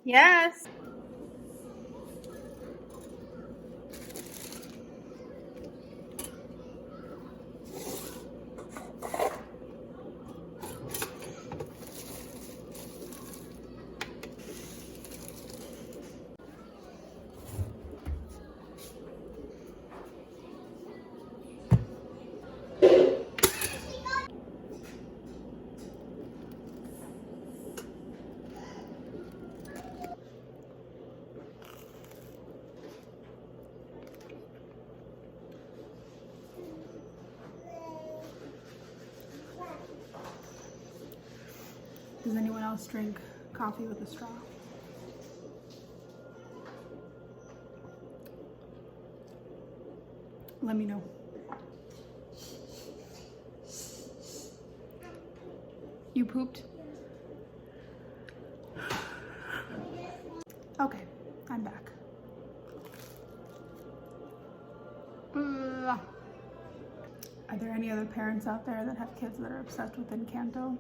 Yes. Does anyone else drink coffee with a straw? Let me know. You pooped? Okay, I'm back. Are there any other parents out there that have kids that are obsessed with Encanto?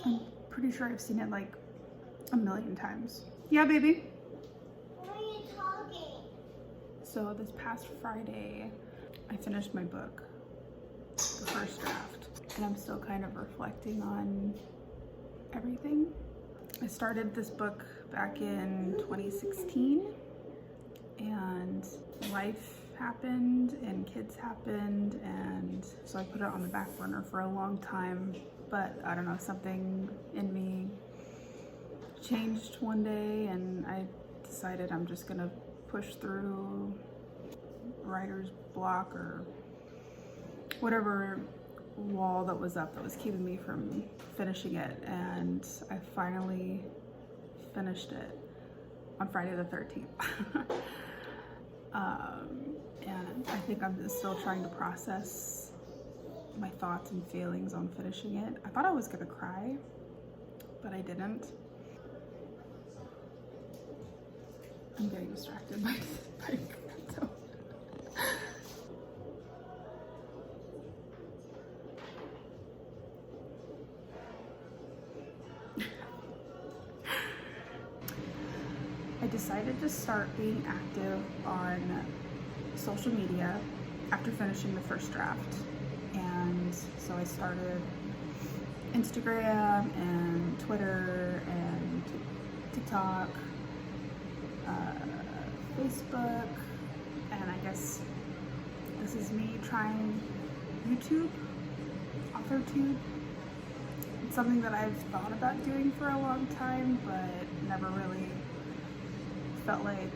I'm pretty sure I've seen it like a million times. Yeah, baby? Why are you talking? So this past Friday, I finished my book, the first draft, and I'm still kind of reflecting on everything. I started this book back in 2016, and life happened and kids happened, and so I put it on the back burner for a long time. But I don't know, something in me changed one day, and I decided I'm just gonna push through writer's block or whatever wall that was up that was keeping me from finishing it, and I finally finished it on Friday the 13th. And I think I'm just still trying to process my thoughts and feelings on finishing it. I thought I was gonna cry, but I didn't. I'm getting distracted by so. I decided to start being active on social media after finishing the first draft. And so I started Instagram and Twitter and TikTok, Facebook, and I guess this is me trying YouTube, Authortube. It's something that I've thought about doing for a long time, but never really felt like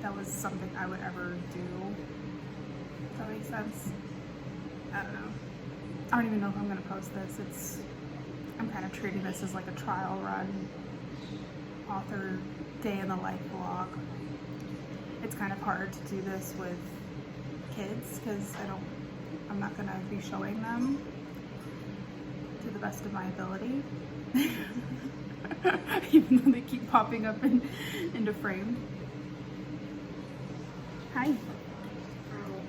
that was something I would ever do. Does that make sense? I don't know. I don't even know if I'm gonna post this. I'm kind of treating this as like a trial run, author day in the life vlog. It's kind of hard to do this with kids because I'm not gonna be showing them to the best of my ability. Even though they keep popping up into frame. Hi.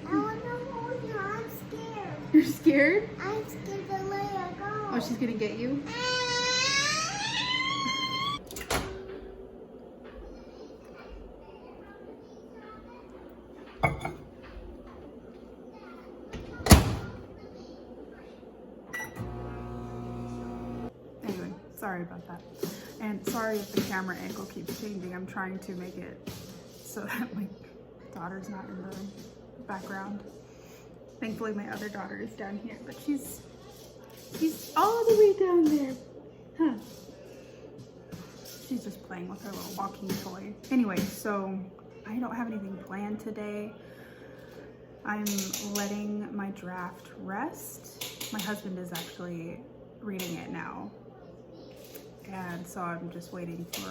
I want to hold you. I'm scared. You're scared? I'm scared to let her go. Oh, she's gonna get you? Anyway, sorry about that. And sorry if the camera angle keeps changing. I'm trying to make it so that my daughter's not in the background. Thankfully my other daughter is down here, but she's all the way down there. Huh. She's just playing with her little walking toy. Anyway, so I don't have anything planned today. I'm letting my draft rest. My husband is actually reading it now. And so I'm just waiting for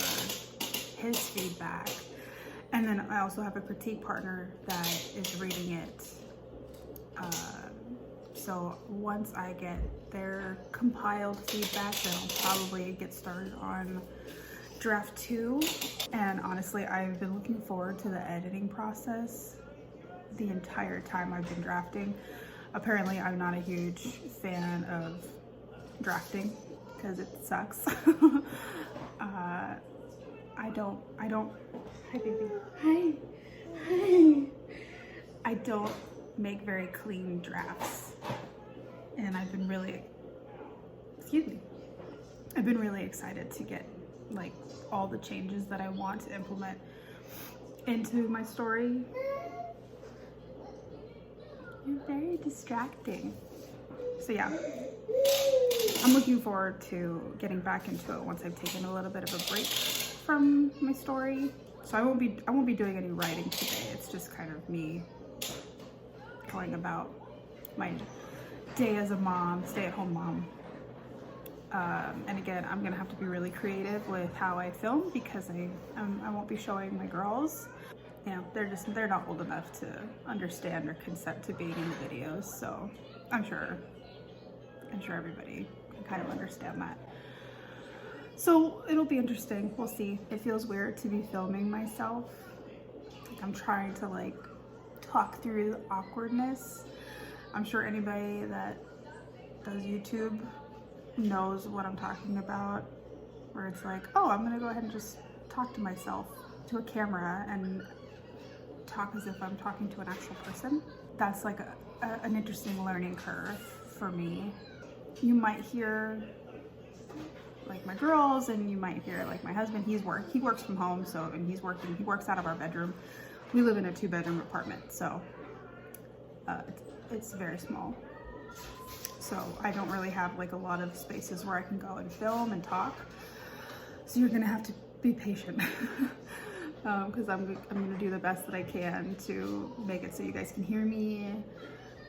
his feedback. And then I also have a critique partner that is reading it. So once I get their compiled feedback, then I'll probably get started on draft 2. And honestly, I've been looking forward to the editing process the entire time I've been drafting. Apparently, I'm not a huge fan of drafting because it sucks. I don't, hi baby, hi. I don't make very clean drafts, and I've been really, I've been really excited to get like all the changes that I want to implement into my story. You're very distracting. So yeah, I'm looking forward to getting back into it once I've taken a little bit of a break from my story. So I won't be doing any writing today. It's just kind of me going about my day as a mom, stay-at-home mom. And again, I'm gonna have to be really creative with how I film because I won't be showing my girls. You know, they're not old enough to understand or consent to being in the videos. So I'm sure everybody can kind of understand that. So it'll be interesting. We'll see. It feels weird to be filming myself. Like I'm trying to like talk through the awkwardness. I'm sure anybody that does YouTube knows what I'm talking about, where it's like, oh, I'm gonna go ahead and just talk to myself to a camera and talk as if I'm talking to an actual person. That's like an interesting learning curve for me. You might hear like my girls, and you might hear like my husband. He works from home, so, and he works out of our bedroom. We live in a 2-bedroom apartment, so it's very small. So I don't really have like a lot of spaces where I can go and film and talk. So you're gonna have to be patient because I'm gonna do the best that I can to make it so you guys can hear me,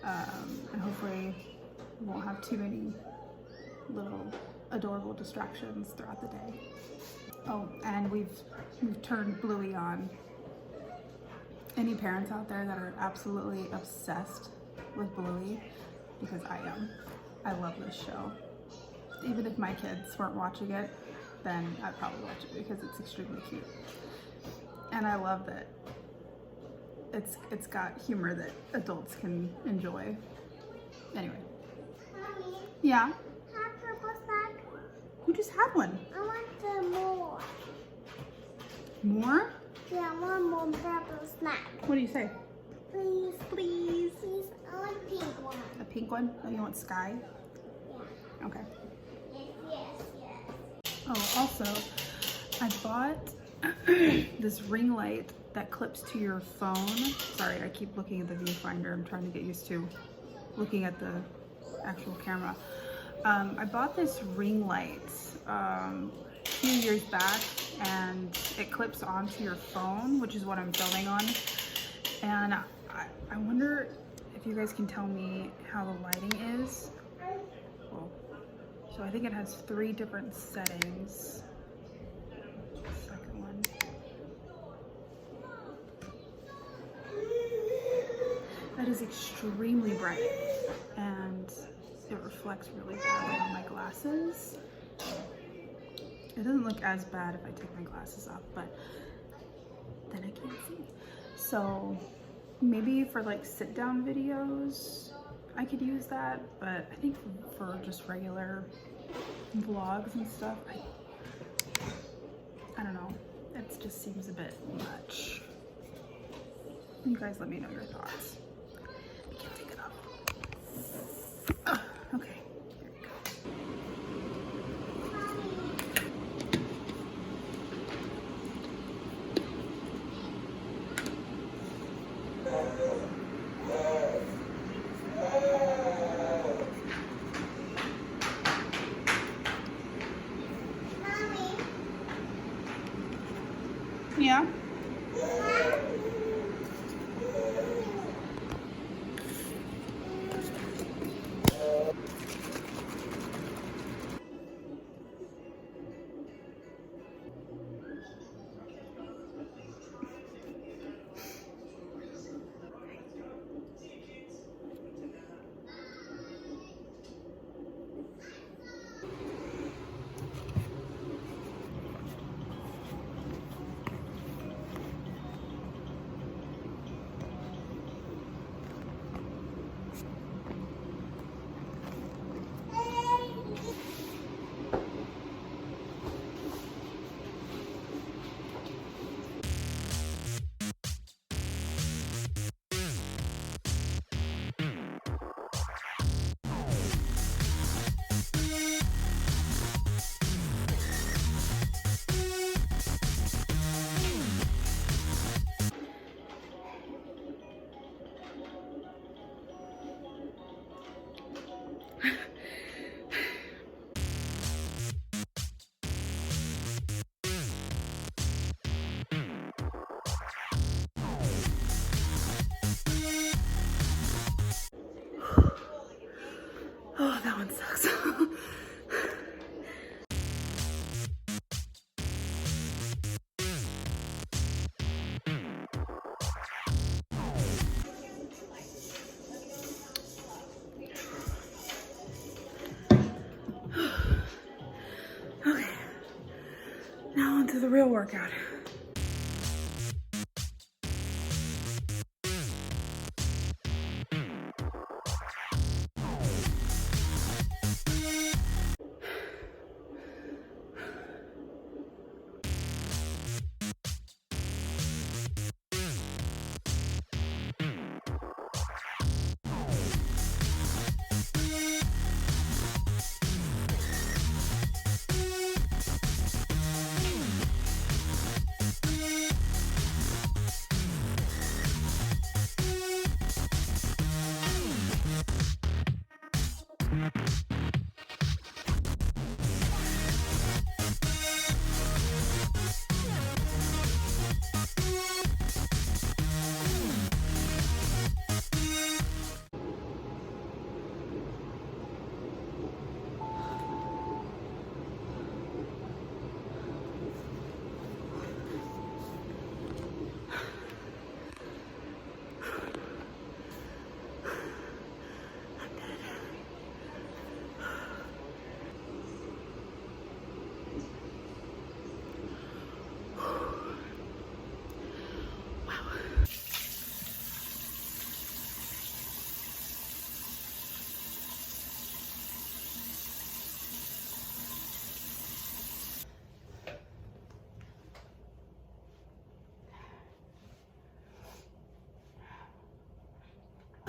and hopefully won't have too many little adorable distractions throughout the day. Oh, and we've turned Bluey on. Any parents out there that are absolutely obsessed with Bluey, because I am. I love this show. Even if my kids weren't watching it, then I'd probably watch it because it's extremely cute. And I love that it's got humor that adults can enjoy. Anyway. Mommy, Yeah? have purple snack? Who just had one? I want the more. More? Yeah, I want more purple snack. What do you say? Please, please, please. I want pink one. A pink one? Oh, you want sky? Yeah. Okay. Yes. Oh, also, I bought this ring light that clips to your phone. Sorry, I keep looking at the viewfinder. I'm trying to get used to looking at the actual camera. I bought this ring light a few years back, and it clips onto your phone, which is what I'm filming on. And I wonder if you guys can tell me how the lighting is. Well, so I think it has 3 different settings. Second one. That is extremely bright, and it reflects really badly on my glasses. It doesn't look as bad if I take my glasses off, but then I can't see. So maybe for like sit-down videos, I could use that, but I think for just regular vlogs and stuff, I don't know. It just seems a bit much. You guys let me know your thoughts. I can't take it off. Okay, there we go. Mommy. Yeah? Oh, that one sucks. Okay, now on to the real workout.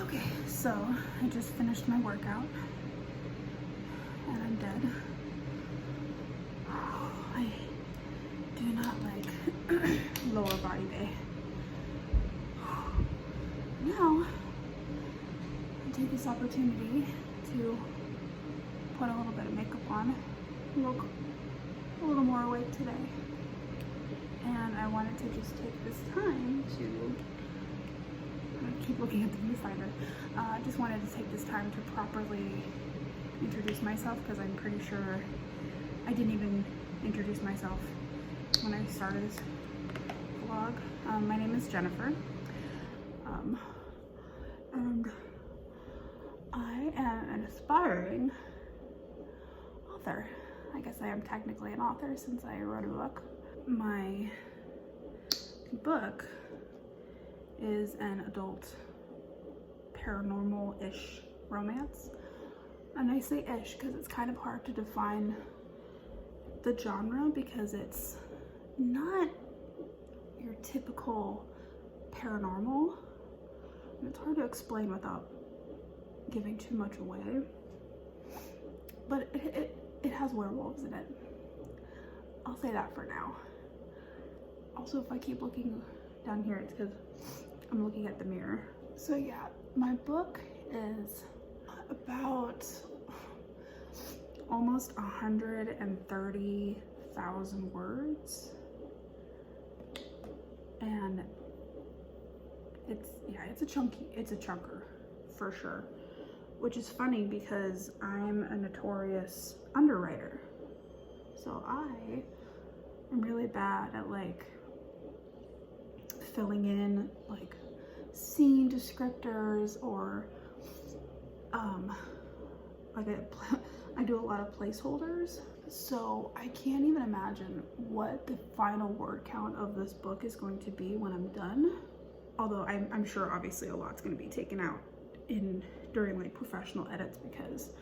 Okay, so I just finished my workout and I'm dead. I do not like lower body day. Now, I take this opportunity to put a little bit of makeup on, look a little more awake today. And I wanted to just take this time to keep looking at the viewfinder. I just wanted to take this time to properly introduce myself because I'm pretty sure I didn't even introduce myself when I started this vlog. My name is Jennifer, and I am an aspiring author. I guess I am technically an author since I wrote a book. My book is an adult paranormal-ish romance. And I say ish because it's kind of hard to define the genre because it's not your typical paranormal. And it's hard to explain without giving too much away. But it has werewolves in it. I'll say that for now. Also, if I keep looking down here, it's because I'm looking at the mirror. So yeah, my book is about almost 130,000 words. And it's a chunker for sure. Which is funny because I'm a notorious underwriter. So I am really bad at like filling in like scene descriptors or I do a lot of placeholders, so I can't even imagine what the final word count of this book is going to be when I'm done. Although I'm sure obviously a lot's going to be taken out during like professional edits because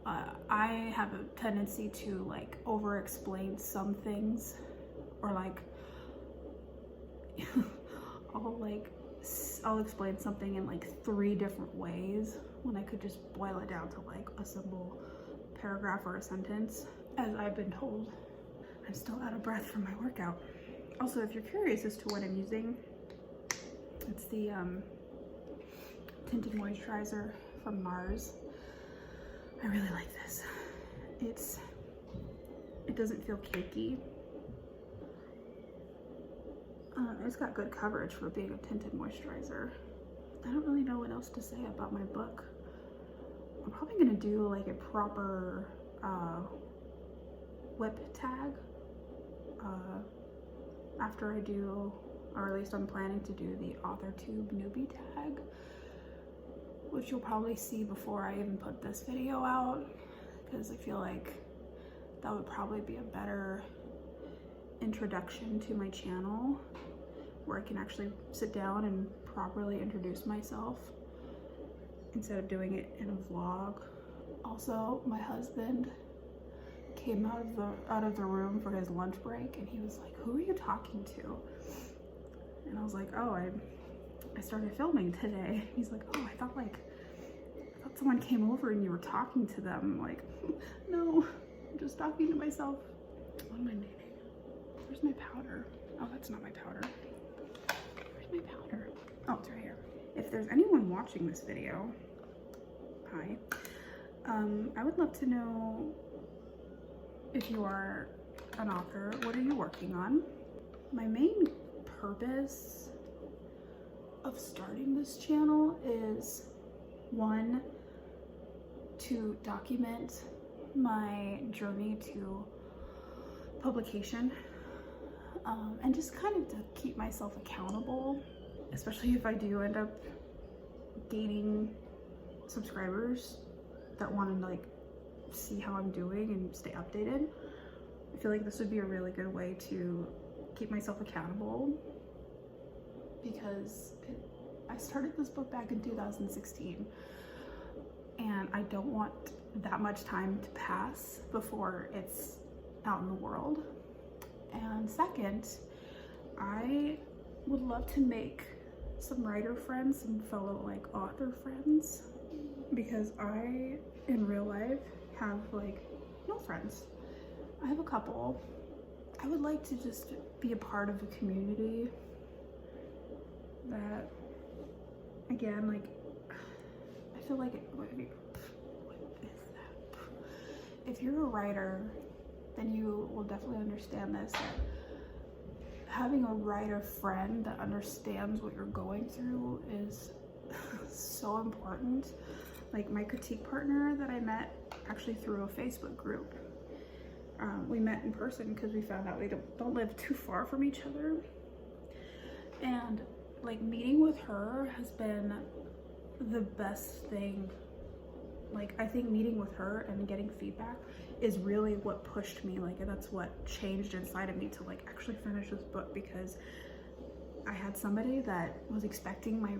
I have a tendency to like over explain some things, or like I'll explain something in like 3 different ways when I could just boil it down to like a simple paragraph or a sentence. As I've been told, I'm still out of breath from my workout. Also, if you're curious as to what I'm using, it's the tinted moisturizer from Mars. I really like this. It doesn't feel cakey. It's got good coverage for being a tinted moisturizer. I don't really know what else to say about my book. I'm probably gonna do like a proper whip tag after I do, or at least I'm planning to do the Authortube newbie tag, which you'll probably see before I even put this video out, because I feel like that would probably be a better introduction to my channel, where I can actually sit down and properly introduce myself instead of doing it in a vlog. Also, my husband came out of the room for his lunch break, and he was like, "Who are you talking to?" And I was like, "Oh, I started filming today." He's like, "Oh, I thought someone came over and you were talking to them." I'm like, "No, I'm just talking to myself." What am I naming? Where's my powder? Oh, that's not my powder. Where's my powder? Oh, it's right here. If there's anyone watching this video, hi. I would love to know if you are an author, what are you working on? My main purpose of starting this channel is, one, to document my journey to publication, and just kind of to keep myself accountable, especially if I do end up gaining subscribers that want to like see how I'm doing and stay updated. I feel like this would be a really good way to keep myself accountable, because I started this book back in 2016, and I don't want that much time to pass before it's out in the world. And second, I would love to make some writer friends and fellow like author friends, because I in real life have like no friends. I have a couple. I would like to just be a part of a community that, again, like, I feel like what is that? If you're a writer, then you will definitely understand this, that having a writer friend that understands what you're going through is so important. Like my critique partner that I met actually through a Facebook group. We met in person because we found out we don't live too far from each other. And like meeting with her has been the best thing. Like I think meeting with her and getting feedback is really what pushed me. Like that's what changed inside of me to like actually finish this book, because I had somebody that was expecting my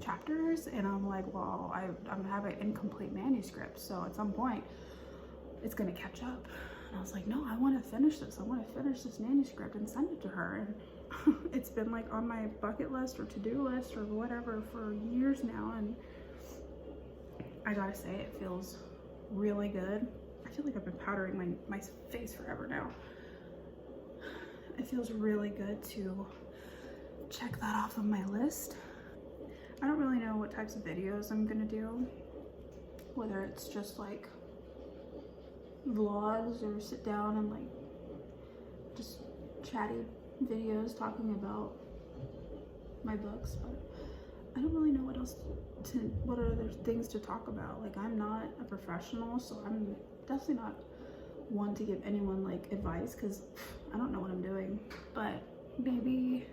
chapters, and I'm like, well, I have an incomplete manuscript, so at some point it's gonna catch up. And I was like, no, I want to finish this. I want to finish this manuscript and send it to her. And it's been like on my bucket list or to-do list or whatever for years now, and I gotta say, it feels really good. I feel like I've been powdering my face forever now. It feels really good to check that off of my list. I don't really know what types of videos I'm gonna do, whether it's just like vlogs or sit down and like just chatty videos talking about my books, but I don't really know what other things to talk about. Like I'm not a professional, so I'm definitely not one to give anyone like advice, because I don't know what I'm doing. But maybe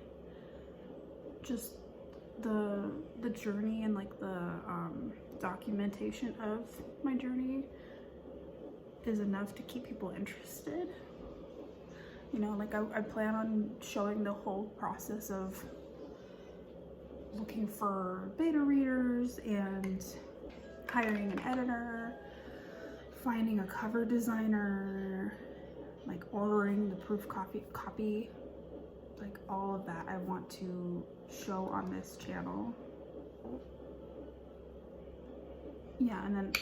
just the journey and like the documentation of my journey is enough to keep people interested. You know, like I plan on showing the whole process of looking for beta readers and hiring an editor, finding a cover designer, like ordering the proof copy, like all of that I want to show on this channel. Yeah, and then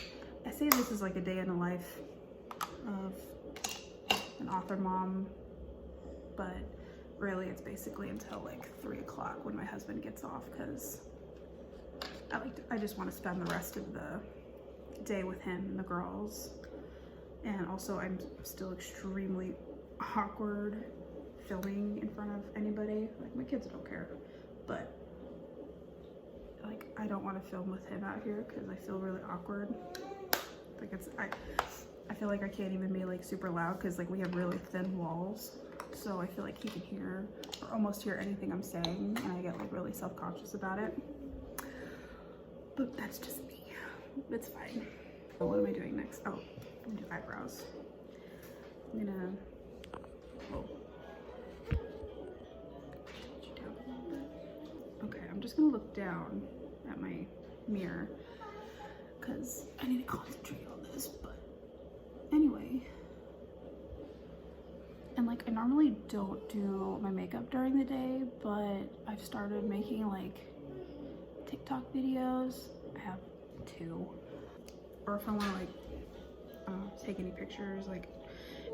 I say this is like a day in the life of an author mom, but really it's basically until like 3 o'clock when my husband gets off, because I just want to spend the rest of the day with him and the girls. And also I'm still extremely awkward filming in front of anybody. Like my kids don't care, but like I don't want to film with him out here because I feel really awkward. Like I feel like I can't even be like super loud because like we have really thin walls. So I feel like he can hear or almost hear anything I'm saying, and I get like really self-conscious about it. But that's just me. It's fine. So what am I doing next? Oh, I'm gonna do eyebrows. I'm gonna, whoa. Okay, I'm just gonna look down at my mirror because I need to concentrate on this, but anyway. And like I normally don't do my makeup during the day, but I've started making like TikTok videos. I have 2. Or if I want to like take any pictures, like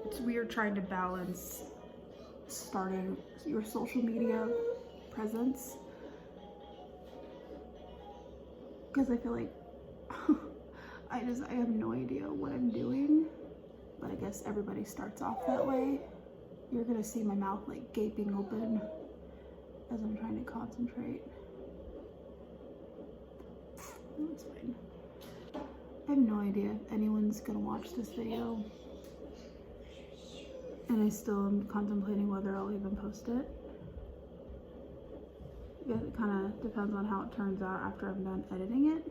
it's weird trying to balance starting your social media presence, because I feel like I have no idea what I'm doing, but I guess everybody starts off that way. You're gonna see my mouth like gaping open as I'm trying to concentrate. Oh, it's fine. I have no idea if anyone's gonna watch this video, and I still am contemplating whether I'll even post it. I guess it kind of depends on how it turns out after I'm done editing it.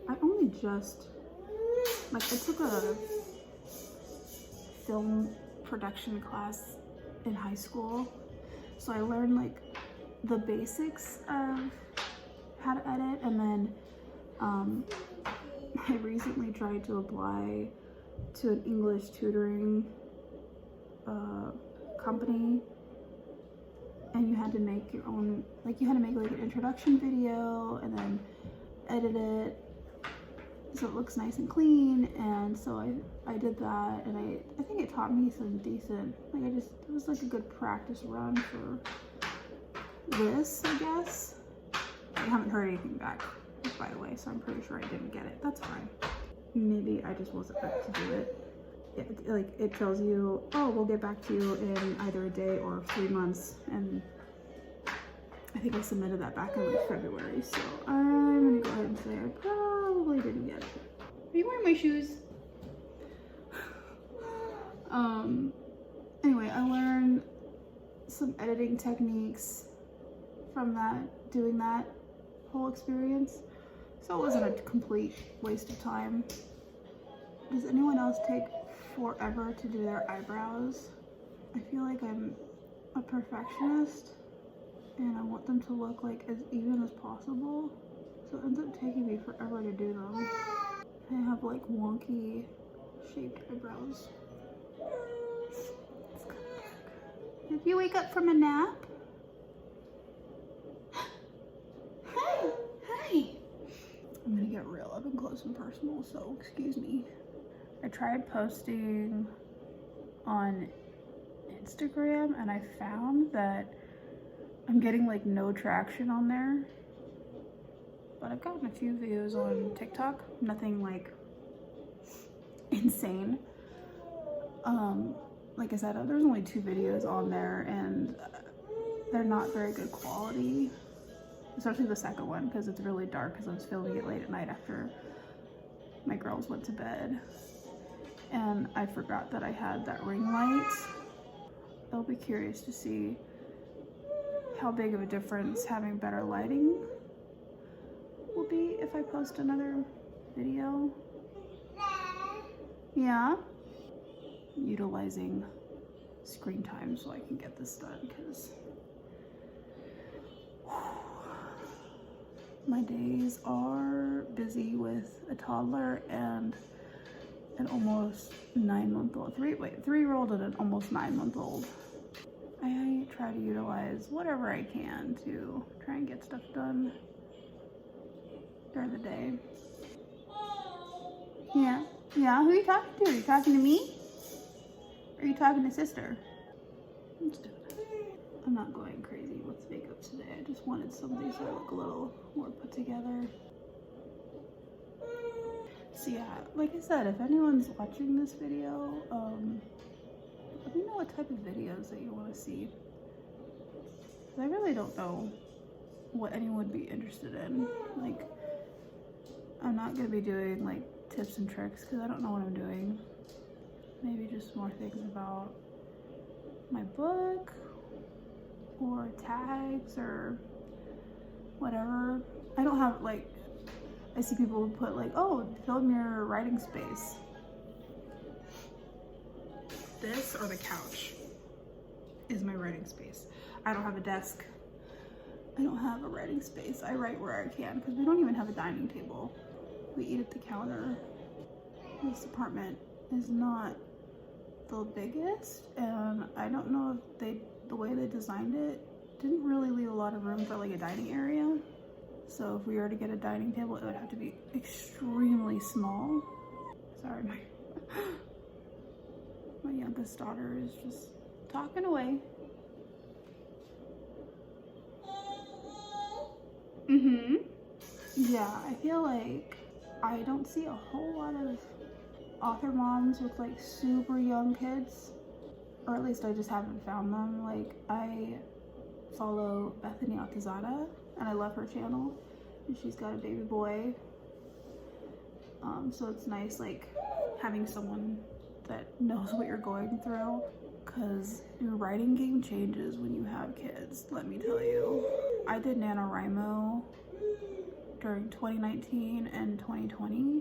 I only just, like, I took a film production class in high school, so I learned like the basics of how to edit, and then I recently tried to apply to an English tutoring company, and you had to make your own, like you had to make like an introduction video and then edit it so it looks nice and clean. And so I did that, and I think it taught me some decent, like it was like a good practice run for this, I guess. I haven't heard anything back, by the way, so I'm pretty sure I didn't get it. That's fine. Maybe I just wasn't meant to do it. It tells you, oh, we'll get back to you in either a day or 3 months, and I think I submitted that back in like February, so I'm gonna go ahead and say I probably didn't get it. Are you wearing my shoes? Anyway, I learned some editing techniques from doing that whole experience, so it wasn't a complete waste of time. Does anyone else take forever to do their eyebrows? I feel like I'm a perfectionist and I want them to look like as even as possible, so it ends up taking me forever to do them. I have like wonky shaped eyebrows. Did you wake up from a nap? Hi! Hi! I'm gonna get real up and close and personal, so excuse me. I tried posting on Instagram and I found that I'm getting like no traction on there, but I've gotten a few views on TikTok, nothing like insane. Like I said, there's only 2 videos on there and they're not very good quality, especially the second one because it's really dark because I was filming it late at night after my girls went to bed. And I forgot that I had that ring light. I'll be curious to see how big of a difference having better lighting will be if I post another video. Yeah? Utilizing screen time so I can get this done, because my days are busy with a toddler and an almost 9-month-old, 3-year-old and an almost 9-month-old. I try to utilize whatever I can to try and get stuff done during the day. Yeah? Yeah? Who are you talking to? Are you talking to me? Or are you talking to sister? Let's do it. I'm not going crazy with makeup today. I just wanted something so I look a little more put together. So yeah, like I said, if anyone's watching this video, let me know what type of videos that you want to see. 'Cause I really don't know what anyone would be interested in. Like, I'm not gonna be doing like tips and tricks because I don't know what I'm doing. Maybe just more things about my book or tags or whatever. I don't have like, I see people put like, oh, film your writing space. This or the couch is my writing space. I don't have a desk. I don't have a writing space. I write where I can because we don't even have a dining table. We eat at the counter. This apartment is not the biggest, and I don't know if the way they designed it didn't really leave a lot of room for like a dining area. So if we were to get a dining table, it would have to be extremely small. Sorry, my youngest daughter is just talking away. Yeah, I feel like I don't see a whole lot of author moms with like super young kids, or at least I just haven't found them. Like, I follow Bethany Altazada and I love her channel, and she's got a baby boy. So it's nice like having someone that knows what you're going through, because your writing game changes when you have kids, let me tell you. I did NaNoWriMo during 2019 and 2020,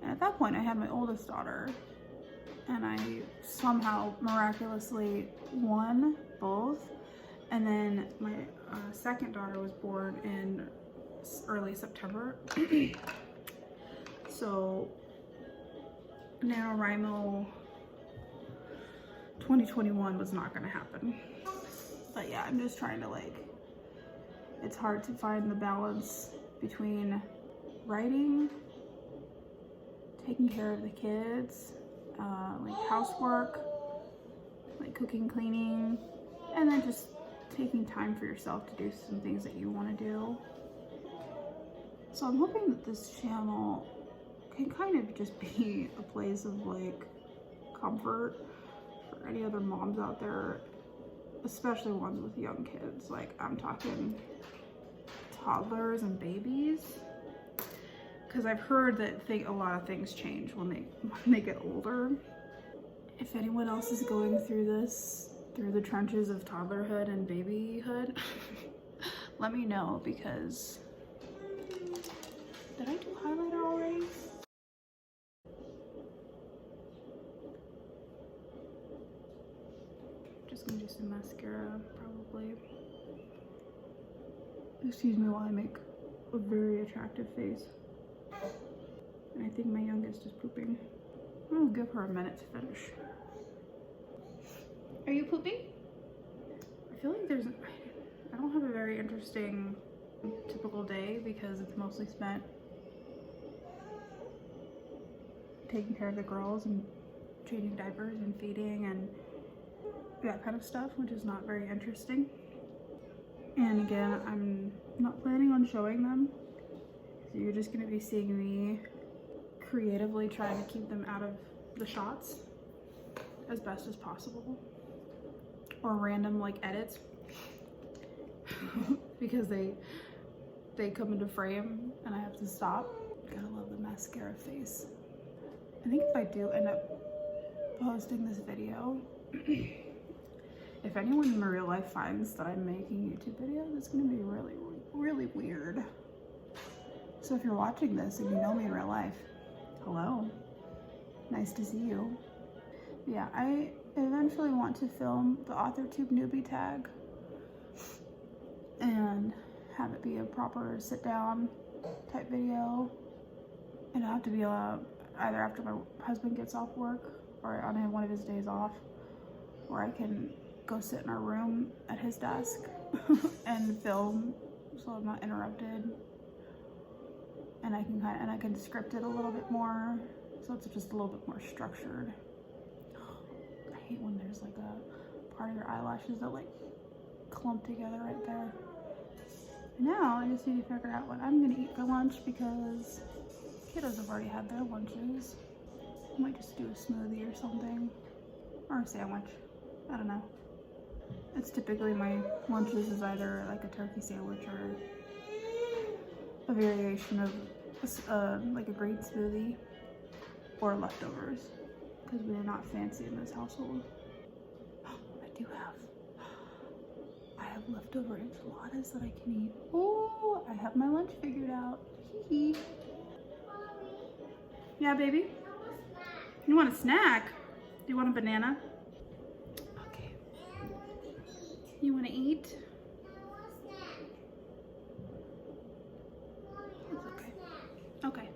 and at that point I had my oldest daughter, and I somehow miraculously won both. And then my second daughter was born in early September. So NaNoWriMo 2021 was not gonna happen. But yeah, I'm just trying to like, it's hard to find the balance between writing, taking care of the kids, like housework, like cooking, cleaning, and then just taking time for yourself to do some things that you want to do. So I'm hoping that this channel can kind of just be a place of like comfort for any other moms out there, especially ones with young kids. Like, I'm talking toddlers and babies, because I've heard that a lot of things change when they get older. If anyone else is going through this, through the trenches of toddlerhood and babyhood, let me know, because did I do highlighter already? Just gonna do some mascara, probably. Excuse me while I make a very attractive face. And I think my youngest is pooping. I'll give her a minute to finish. Are you pooping? I feel like I don't have a very interesting typical day, because it's mostly spent taking care of the girls and changing diapers and feeding and that kind of stuff, which is not very interesting. And again, I'm not planning on showing them, so you're just going to be seeing me creatively trying to keep them out of the shots as best as possible, or random like edits because they come into frame and I have to stop. Gotta love the mascara face. I think if I do end up posting this video, if anyone in my real life finds that I'm making YouTube videos, it's gonna be really, really weird. So if you're watching this and you know me in real life, hello, nice to see you. Yeah, I eventually want to film the Authortube newbie tag and have it be a proper sit down type video. It'll have to be either after my husband gets off work or on one of his days off, where I can go sit in our room at his desk and film, so I'm not interrupted, and I can script it a little bit more, so it's just a little bit more structured. I hate when there's like a part of your eyelashes that like clump together right there. Now I just need to figure out what I'm gonna eat for lunch, because kiddos have already had their lunches. I might just do a smoothie or something, or a sandwich. I don't know. It's typically my lunches is either like a turkey sandwich or a variation of like a great smoothie or leftovers because we were not fancy in this household. I have leftover enchiladas that I can eat. Oh, I have my lunch figured out. Hee hee. Yeah, baby? You want a snack? Do you want a banana? Okay. You want to eat? It's okay. Okay.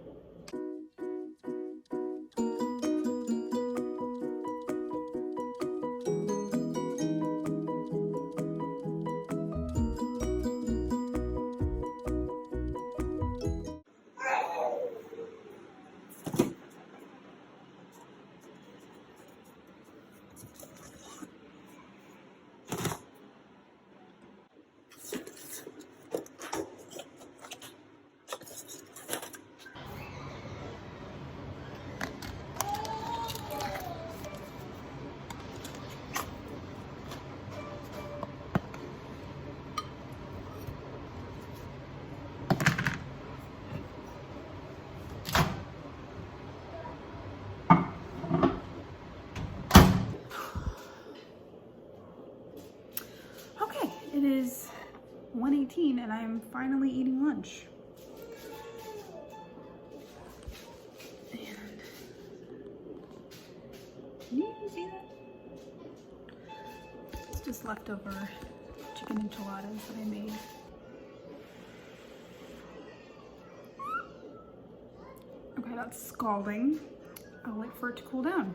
It is 1:18 and I'm finally eating lunch. And can you even see that? It's just leftover chicken enchiladas that I made. Okay, that's scalding. I'll wait for it to cool down.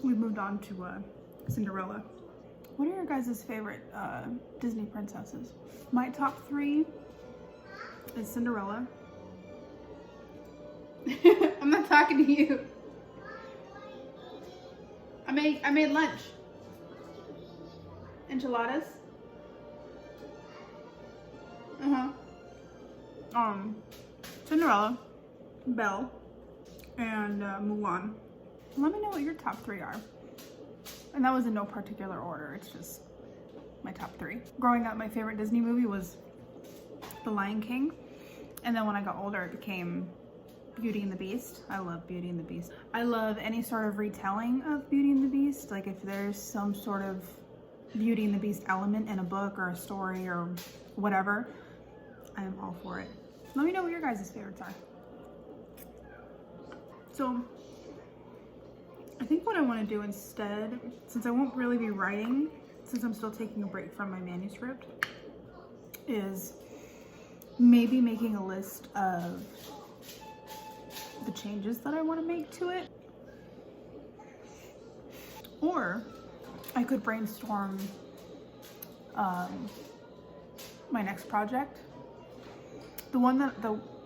We moved on to Cinderella. What are your guys' favorite Disney princesses? My top 3 is Cinderella. I'm not talking to you. I made lunch. Enchiladas. Cinderella, Belle, and Mulan. Let me know what your top 3 are. And that was in no particular order, it's just my top 3. Growing up, my favorite Disney movie was The Lion King. And then when I got older, it became Beauty and the Beast. I love Beauty and the Beast. I love any sort of retelling of Beauty and the Beast. Like if there's some sort of Beauty and the Beast element in a book or a story or whatever, I am all for it. Let me know what your guys' favorites are. So, I think what I want to do instead, since I won't really be writing, since I'm still taking a break from my manuscript, is maybe making a list of the changes that I want to make to it. Or I could brainstorm my next project.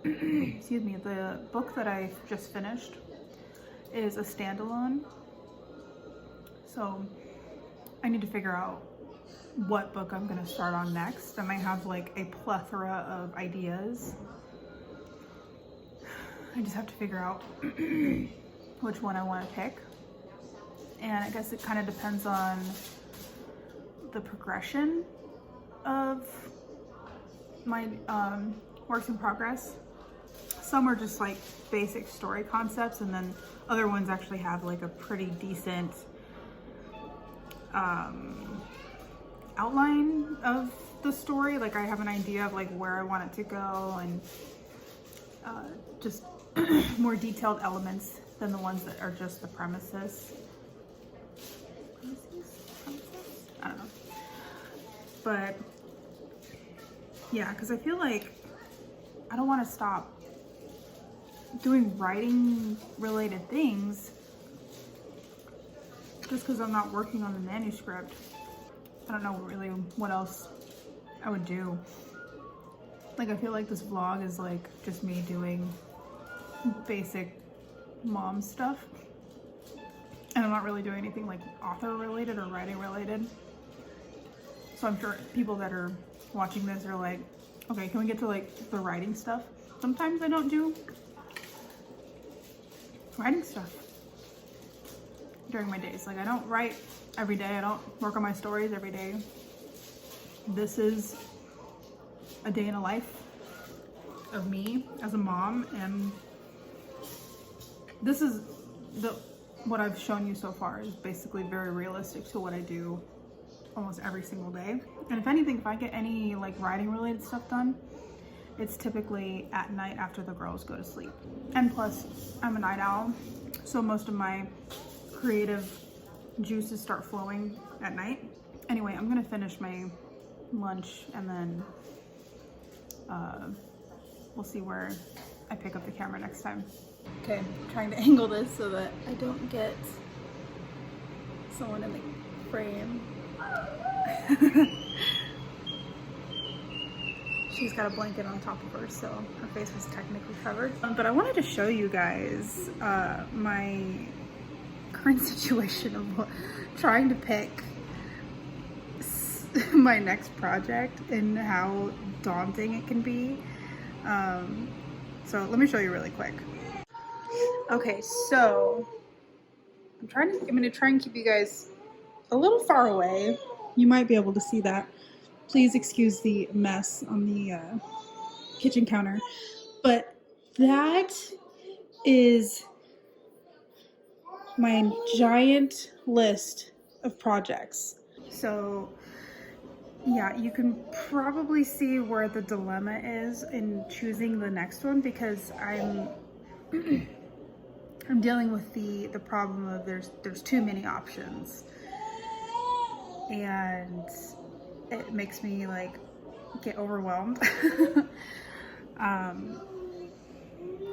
Excuse me, the book that I just finished is a standalone. So I need to figure out what book I'm gonna start on next. I might have like a plethora of ideas. I just have to figure out which one I want to pick. And I guess it kind of depends on the progression of my works in progress. Some are just like basic story concepts, and then other ones actually have like a pretty decent outline of the story. Like I have an idea of like where I want it to go, and just more detailed elements than the ones that are just the premises. I don't know. But yeah, because I feel like I don't want to stop doing writing related things just because I'm not working on the manuscript. I don't know really what else I would do. Like I feel like this vlog is like just me doing basic mom stuff, and I'm not really doing anything like author related or writing related. So I'm sure people that are watching this are like, okay, can we get to like the writing stuff? Sometimes I don't do writing stuff during my days. Like I don't write every day. I don't work on my stories every day. This is a day in a life of me as a mom, and this is what I've shown you so far is basically very realistic to what I do almost every single day. And if anything, if I get any like writing related stuff done, it's typically at night after the girls go to sleep. And plus I'm a night owl, so most of my creative juices start flowing at night. Anyway, I'm gonna finish my lunch and then we'll see where I pick up the camera next time. Okay, I'm trying to angle this so that I don't get someone in the frame. She's got a blanket on top of her, so her face was technically covered. But I wanted to show you guys my current situation of trying to pick my next project and how daunting it can be. So let me show you really quick. Okay, so I'm gonna try and keep you guys a little far away. You might be able to see that. Please excuse the mess on the kitchen counter. But that is my giant list of projects. So yeah, you can probably see where the dilemma is in choosing the next one, because I'm I'm dealing with the problem of there's too many options, and it makes me like get overwhelmed. And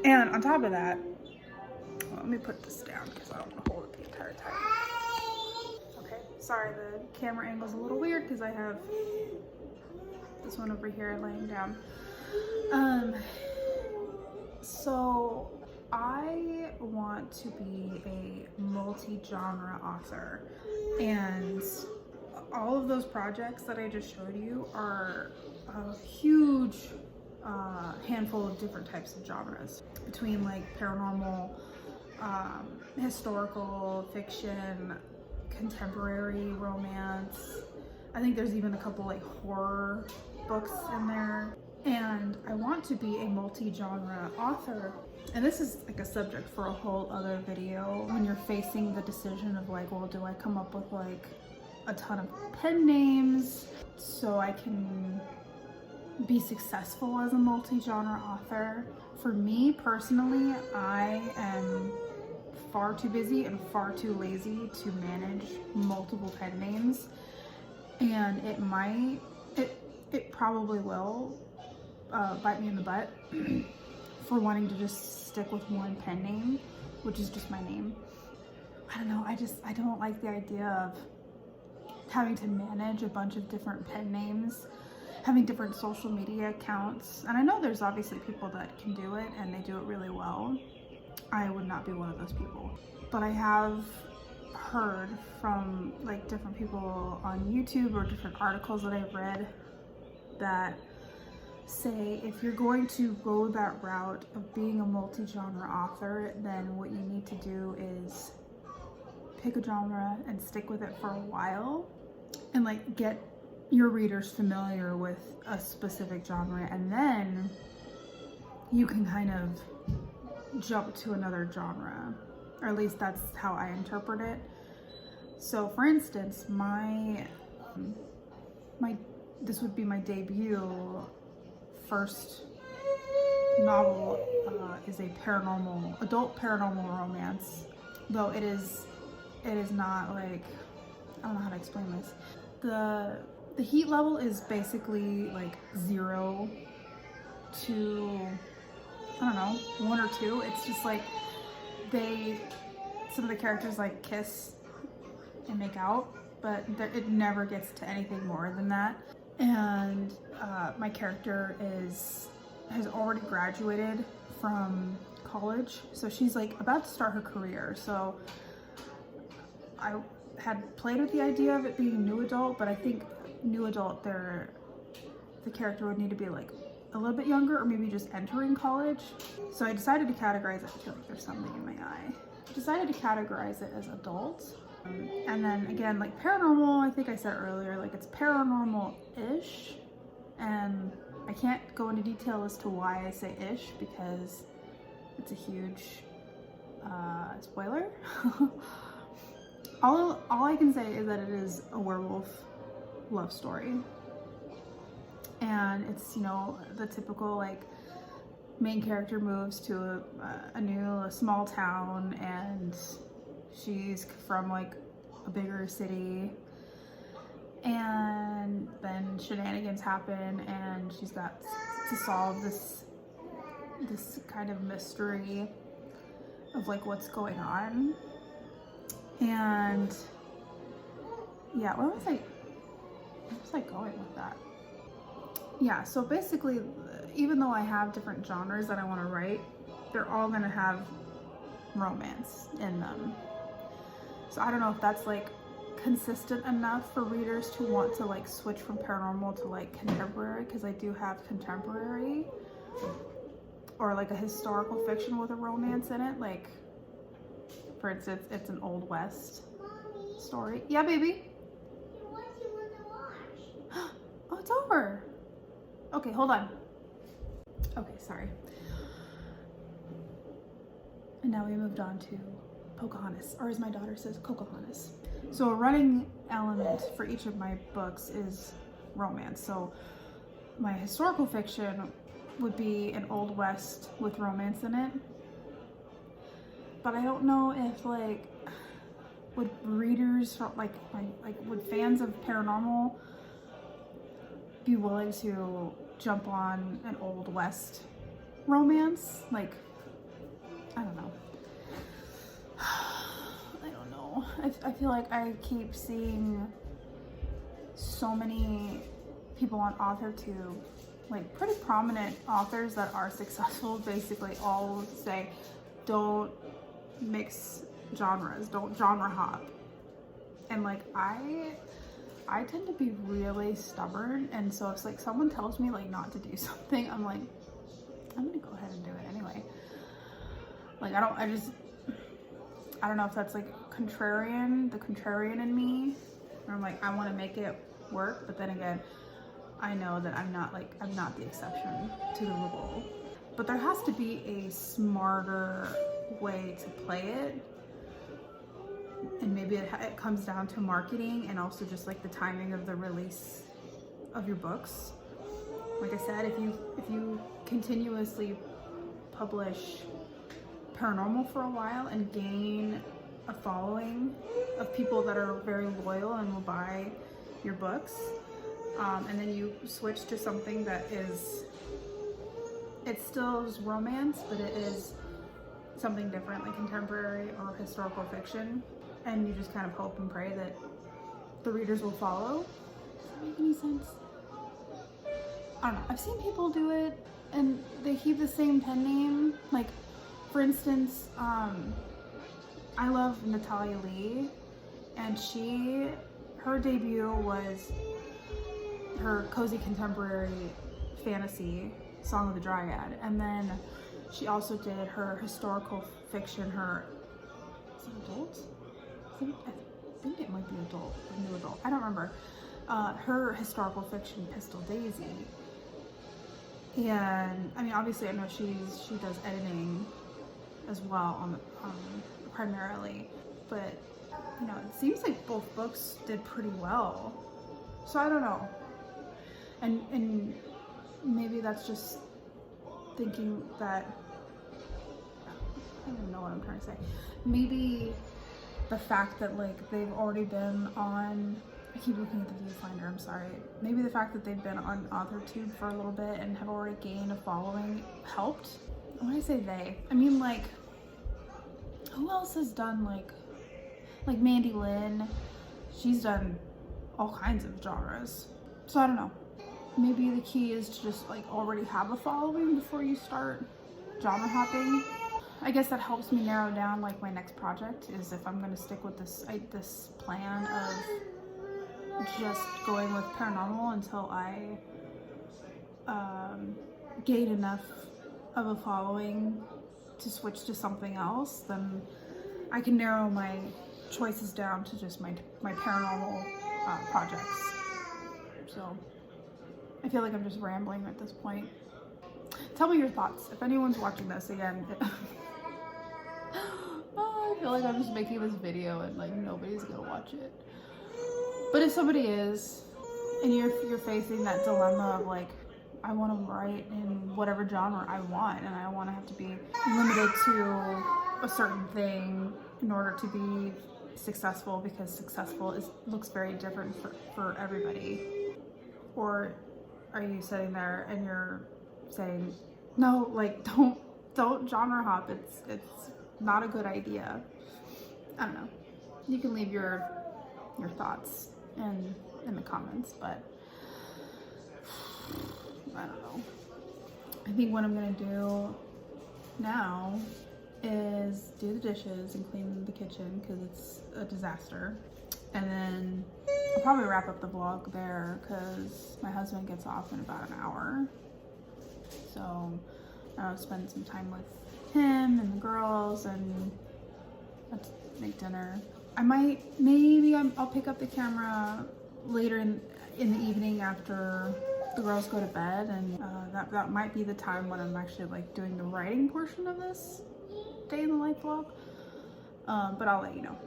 on top of that, well, let me put this down because I don't want to hold it the entire time. Okay, sorry, the camera angle's a little weird because I have this one over here laying down. So I want to be a multi-genre author, and all of those projects that I just showed you are a huge handful of different types of genres, between like paranormal, historical fiction, contemporary romance. I think there's even a couple like horror books in there. And I want to be a multi-genre author. And this is like a subject for a whole other video, when you're facing the decision of like, well, do I come up with like a ton of pen names so I can be successful as a multi-genre author? For me personally, I am far too busy and far too lazy to manage multiple pen names, and it probably will bite me in the butt for wanting to just stick with one pen name, which is just my name. I don't know, I don't like the idea of having to manage a bunch of different pen names, having different social media accounts. And I know there's obviously people that can do it and they do it really well. I would not be one of those people. But I have heard from like different people on YouTube or different articles that I've read that say if you're going to go that route of being a multi-genre author, then what you need to do is pick a genre and stick with it for a while and like get your readers familiar with a specific genre, and then you can kind of jump to another genre, or at least that's how I interpret it. So for instance, this would be my debut first novel, is a adult paranormal romance, though it is not like, I don't know how to explain this. The heat level is basically like 0 to, I don't know, 1 or 2. It's just like some of the characters like kiss and make out, but it never gets to anything more than that. And my character has already graduated from college, so she's like about to start her career. So I had played with the idea of it being new adult, but I think new adult, the character would need to be like a little bit younger or maybe just entering college. So I decided to categorize it. I feel like there's something in my eye. I decided to categorize it as adult. And then again, like paranormal, I think I said earlier, like it's paranormal-ish. And I can't go into detail as to why I say ish because it's a huge spoiler. all I can say is that it is a werewolf love story. And it's, you know, the typical like main character moves to a small town, and she's from like a bigger city, and then shenanigans happen and she's got to solve this kind of mystery of like what's going on. And yeah, where was I going with that? Yeah, so basically, even though I have different genres that I want to write, they're all gonna have romance in them. So I don't know if that's like consistent enough for readers to want to like switch from paranormal to like contemporary, because I do have contemporary or like a historical fiction with a romance in it. Like, for instance, it's an Old West story. Yeah, baby? What do you want to watch? Oh, it's over. Okay, hold on. Okay, sorry. And now we moved on to Pocahontas, or as my daughter says, Pocahontas. So a running element for each of my books is romance. So my historical fiction would be an Old West with romance in it. But I don't know if like, would readers, like would fans of paranormal be willing to jump on an Old West romance? Like, I don't know. I don't know. I feel like I keep seeing so many people on Authortube, like pretty prominent authors that are successful, basically all say, don't mix genres, don't genre hop. And like, I tend to be really stubborn, and so if like someone tells me like not to do something, I'm like, I'm gonna go ahead and do it anyway. Like I don't know if that's like the contrarian in me, where I'm like, I want to make it work, but then again, I know that I'm not the exception to the rule. But there has to be a smarter way to play it. And maybe it comes down to marketing and also just like the timing of the release of your books. Like I said, if you continuously publish paranormal for a while and gain a following of people that are very loyal and will buy your books, and then you switch to something that it still is romance, but it is something different, like contemporary or historical fiction, and you just kind of hope and pray that the readers will follow. Does that make any sense? I don't know. I've seen people do it and they keep the same pen name. Like, for instance, I love Natalia Lee, and her debut was her cozy contemporary fantasy Song of the Dryad, and then she also did her historical fiction, is it adult? I think it might be adult, or new adult, I don't remember. Her historical fiction, Pistol Daisy. And I mean, obviously I know she does editing as well primarily, but you know, it seems like both books did pretty well. So I don't know. And maybe that's just thinking that, I don't even know what I'm trying to say. Maybe the fact that like they've already been on, I keep looking at the viewfinder, I'm sorry. Maybe the fact that they've been on Authortube for a little bit and have already gained a following helped. When I say they, I mean like, who else has done like Mandy Lynn? She's done all kinds of genres. So I don't know. Maybe the key is to just like already have a following before you start genre hopping. I guess that helps me narrow down like my next project, is if I'm going to stick with this plan of just going with paranormal until I gain enough of a following to switch to something else. Then I can narrow my choices down to just my paranormal projects. So I feel like I'm just rambling at this point. Tell me your thoughts. If anyone's watching this again, I feel like I'm just making this video and like nobody's gonna watch it. But if somebody is, and you're facing that dilemma of like, I want to write in whatever genre I want, and I want to have to be limited to a certain thing in order to be successful, because successful looks very different for everybody. Or are you sitting there and you're saying, no, like don't genre hop, it's not a good idea. I don't know. You can leave your thoughts in the comments, but I don't know. I think what I'm gonna do now is do the dishes and clean the kitchen because it's a disaster, and then I'll probably wrap up the vlog there because my husband gets off in about an hour. So I'll spend some time with him and the girls and let's make dinner. I'll pick up the camera later in the evening after the girls go to bed, and that might be the time when I'm actually like doing the writing portion of this day in the life vlog. But I'll let you know.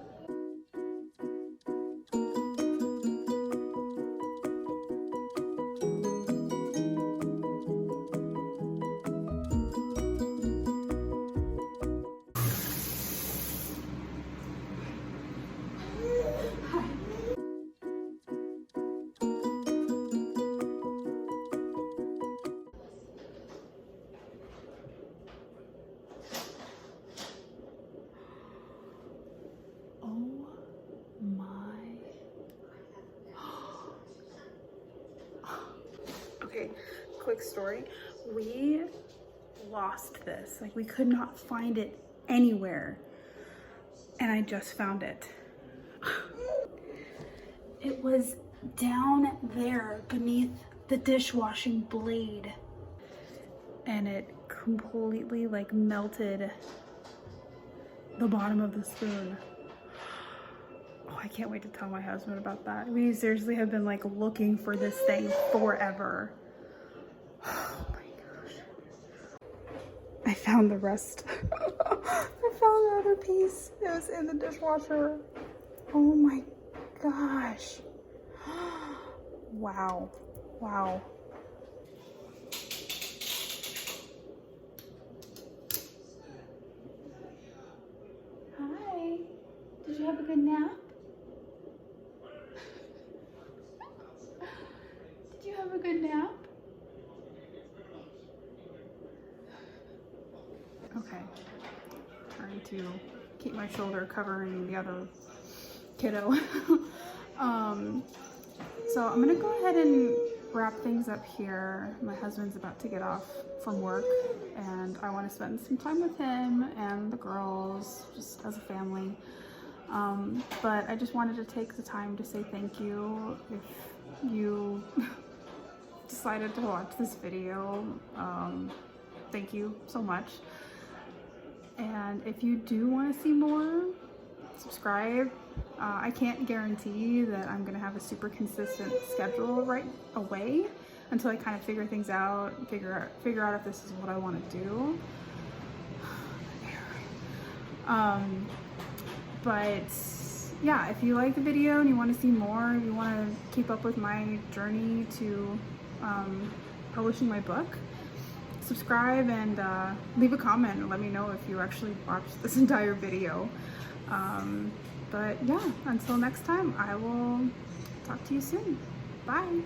Okay, quick story. We lost this. Like, we could not find it anywhere. And I just found it. It was down there beneath the dishwashing blade. And it completely like melted the bottom of the spoon. Oh, I can't wait to tell my husband about that. We seriously have been like looking for this thing forever. Oh my gosh. I found the rest. I found the other piece. It was in the dishwasher. Oh my gosh. Wow. Wow. Hi. Did you have a good nap? Did you have a good nap? Okay. Trying to keep my shoulder covering the other kiddo. So I'm gonna go ahead and wrap things up here. My husband's about to get off from work and I want to spend some time with him and the girls just as a family. But I just wanted to take the time to say thank you if you decided to watch this video. Thank you so much. And if you do want to see more, subscribe. I can't guarantee that I'm gonna have a super consistent schedule right away until I kind of figure things out, figure out if this is what I want to do. But yeah, if you like the video and you want to see more, if you want to keep up with my journey to publishing my book, subscribe and leave a comment and let me know if you actually watched this entire video. But yeah, until next time, I will talk to you soon. Bye.